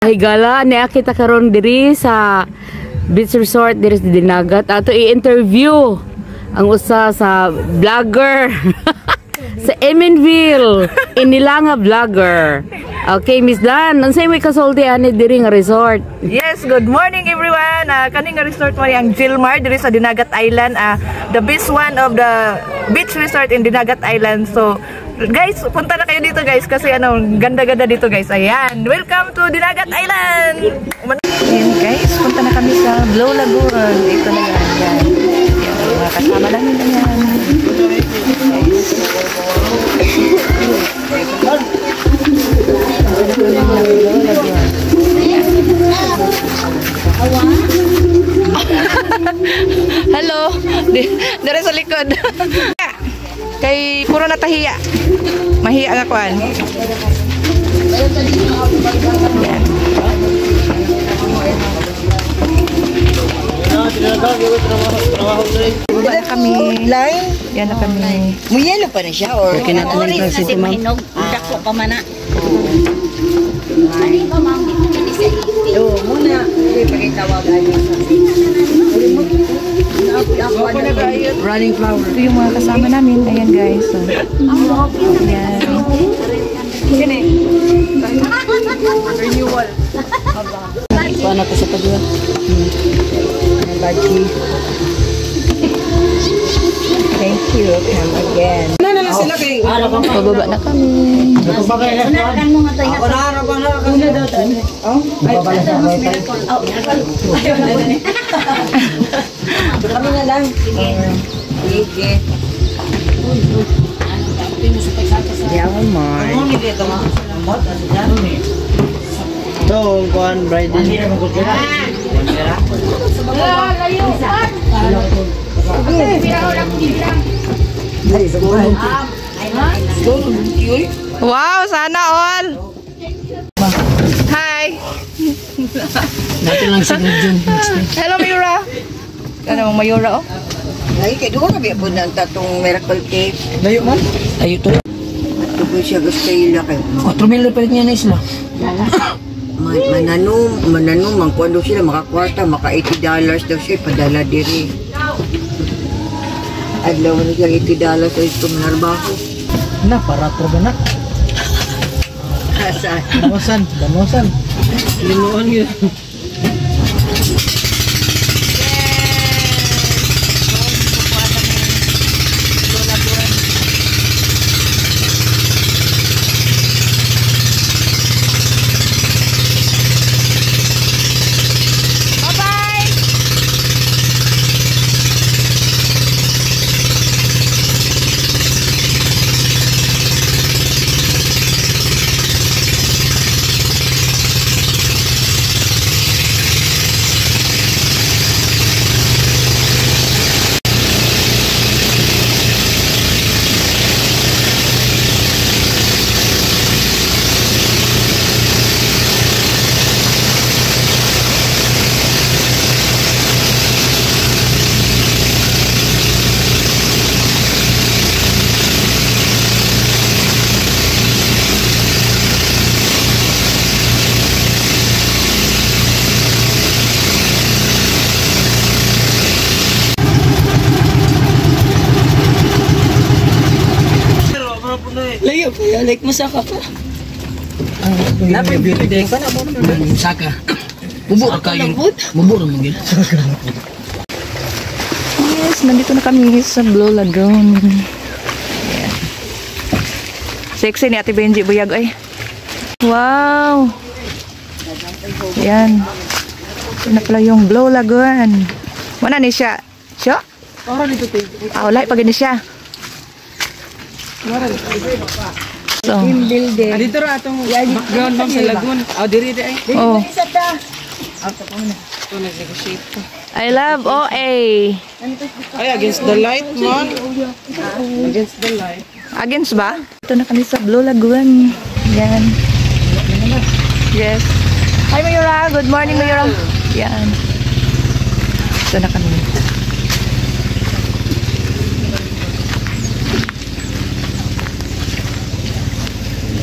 Ay gala, niya kita karon diri sa beach resort diri sa Dinagat. Ato i-interview ang usa sa vlogger sa Eminville. Inilanga vlogger. Okay, Miss Dan, unsay may kasulti ani diri nga resort? Yes, good morning everyone. Kani nga resort mo ang Gilmar diri sa Dinagat Island. The best one of the beach resort in Dinagat Island. So, guys, punta na kayo dito guys kasi ganda-ganda dito guys. Ayan, welcome to Dinagat Island. Ayan guys, punta na kami sa Blue Lagoon. Ito na yan. Ayan, mga kasama namin na yan. Hello, dari sa likod. Kay puro natahiya. Mahiya nga kuan. Yan. Baba na kami. Yan na kami. Muyelo pa na siya or kinatanin kasi si ma'am. dako pa man na. Ani ba ma'am dito sa iyo muna pagitawagan niya. Running flower. Ito yung mga kasama namin. Ayan guys. So, ayan. Yan eh. Renewal. Paano ko sa padua? Baji. Thank you. Come again. Pababa na kami. Unakan mo nga tayo. Una daw tayo. Oh? Kami na lang. Sige. Yaman mo. Ito, kuhan, bridal. Wow, sana all. Hi. Natin lang sigod dyan. Hello, Mayura. Ano, Mayura, oh? Ay, kaya doon nga po ng tatong miracle cake. Layo man? Layo to. Tugoy siya gusto ila kayo. 4,000 palit niya na isla. Mananong, mangkuando sila, makakwarta, maka $80 daw siya, padala diri. Adlaw na siya $80 sa ito manarbaho. Na, para traga na. Asa? Damosan. Limuan yun. Layo pa, like masaka pa. Napay-beauty ka na mo. Saka. Bubur ka yun. Bubur mo yun. Yes, nandito na kami sa Blue Lagoon. Ayan. Sexy ni Ate Benji Buyag ay. Wow! Ayan. Ito na pala yung Blue Lagoon. Mana ni siya? Siya? Wala pa gani siya. So, Dito ra atong background bang sa lagoon. Diri ay. oh. I love OA. Ay, against the light, man. Against the light. Against ba? Ito na kami sa Blue Lagoon. Yan. Yes. Hi Mayura. Good morning Mayura. Yan. Ito na kami.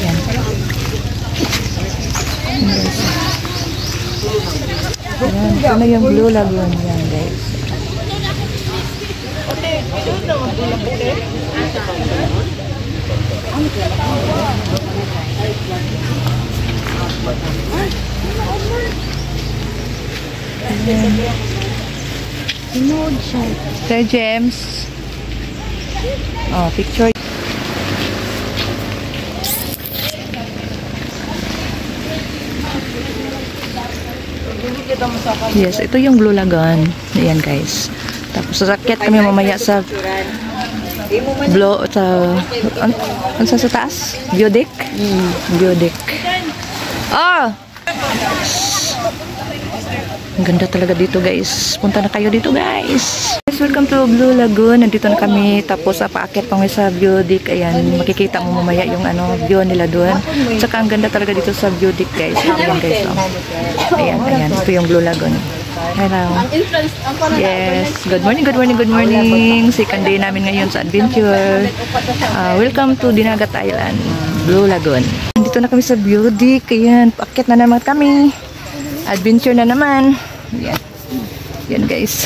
Yan. Ayan, ito na yung Blue Lagoon. Yan, guys. Sir James. Oh, picture. Yes, ito yung Blue Lagoon. Ayan, guys. Tapos sasakit kami mamaya sa sa taas? Biodeck? Biodeck. Oh! Ang ganda talaga dito, guys. Punta na kayo dito, guys. Welcome to Blue Lagoon. Nandito na kami. Tapos paakit pa sa Biodeck. Ayan, makikita mo mamaya yung view nila doon. Tsaka ang ganda talaga dito sa Biodeck, guys. Ayan, guys. Oh. Ayan, ayan. Ito yung Blue Lagoon. Hello. Yes. Good morning, good morning, good morning. Second day namin ngayon sa adventure. Welcome to Dinagat Island, Blue Lagoon. Dito na kami sa Biodeck. Ayan, paakit na naman kami. Adventure na naman. Yan. Yan, guys.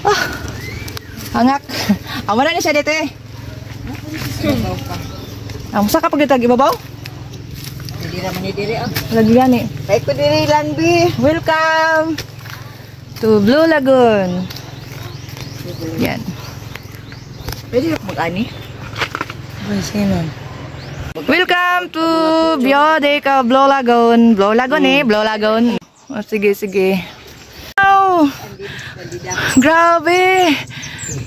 Oh, hangak. Awa na niya siya dito eh. Musa ka pag dito ibabaw? Hindi naman ni diri ah. Lagi yan eh. Ay ko diri lang bi. Welcome to Blue Lagoon. Yan. Pwede mag-ani? Welcome to Biodeck Blue Lagoon. Blue Lagoon eh. Blue Lagoon. Oh, sige, sige. Wow! Grabe!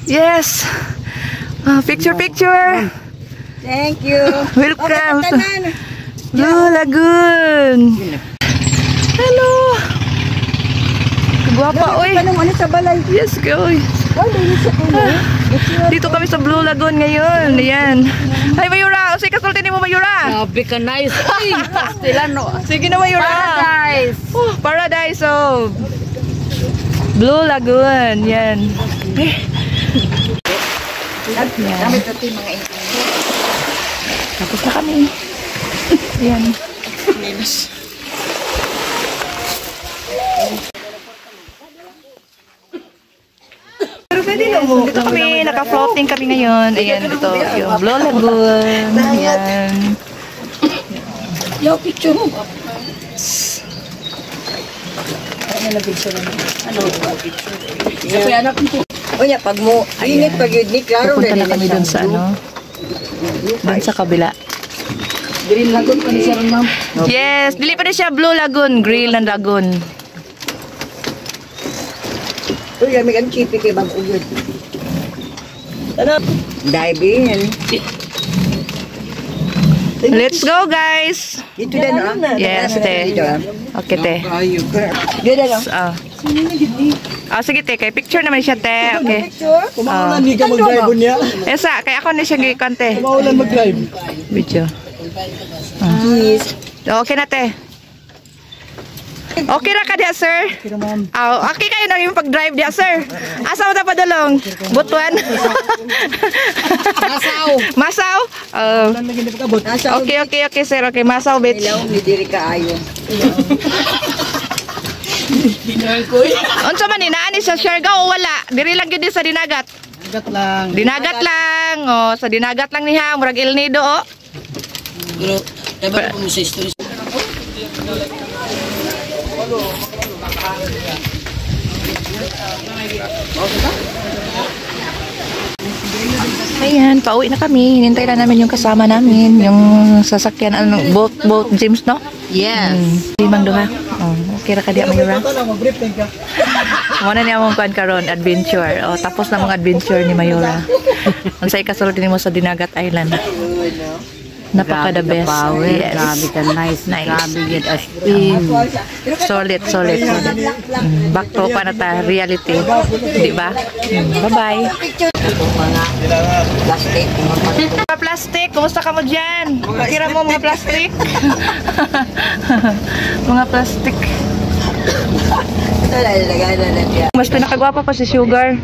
Yes! Picture, picture! Thank you. Welcome to Blue Lagoon. Hello! Guwapa, oy! Ano sa balay? Yes, go! Dito kami sa Blue Lagoon ngayon. Ayan. Hi, Mayura! O, sige, kasultin mo, Mayura! Grabe ka nice. Ay, pastilano. Sige na, Mayura! Paradise. Paradise of Blue Lagoon. Yan. Kami pati mga Tapos na kami. Yan. Dito kami, naka-floating kami ngayon. Ayan, ito yung Blue Lagoon. Ayan. Yo, picture mo. Ano? O niya, pag mo, init pag yun, ni klaro Pupunta na kami dun sa dun sa kabila. Green Lagoon pa ni Sir Ma'am. Yes, dili pa na siya Blue Lagoon, Green Lagoon. Uy, kami ang chipi kay Bang Uyod. Ano? Dive in. Let's go, guys! Dito din, ah? Yes, te. Dito, ah? Okay, te. Dito, ah? Sige, te. Kay picture naman siya, te. Okay. Kumaulan, hindi ka mag-drive niya. Esa, kaya ako na siya gikon, te. Kumaulan mag-drive. Video. Yes. Okay na, te. Okay na ka diya, sir? Okay naman. Okay kayo na yung pag-drive diya, sir. Asa mo ta padulong? Butuan? Masaw. Masaw? Ulan lagi na pagkabot. Okay, sir. Okay, masaw, bitch. Ilaw, hindi diri ka ayo. Unsa man ni naani sa Siargao o wala? Diri lang gyud sa dinagat. Dinagat lang. Dinagat lang. Oh, sa dinagat lang niha, murag El Nido, oh. Pero, dapat po mo sa story. Ayan, pauwi na kami. Hinintay na namin yung kasama namin. Yung sasakyan, boat James, no? Yes. Limang duha. Oh, okay ra ka diya, Mayura? Ito lang, mag-brief lang ka. Muna niya mong kuan karon, adventure. Oh, tapos na mong adventure ni Mayura. Unsay kasulod nimo sa Dinagat Island? Napaka the best. Yes. Grabe ka nice. Nice. Grabe yun as in. Solid. Back to pa na ta reality. Di ba? Bye-bye. Plastic. Mga plastic, kumusta ka mo dyan? Tira mo mga plastic. Mga plastic. Lagay na niya. Mas pinakagwapa pa si Sugar.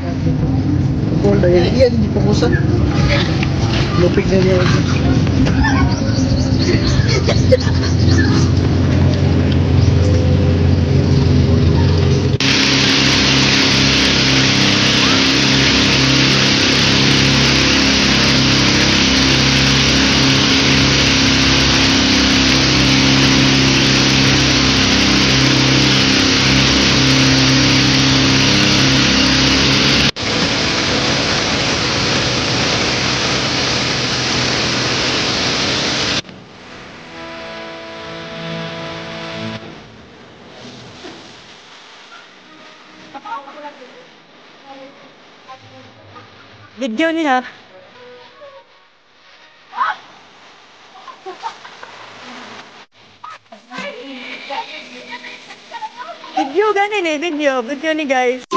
Gold ay yan, hindi po kusa. Lupig na niya. Video niya. Video ganin eh, video ni guys.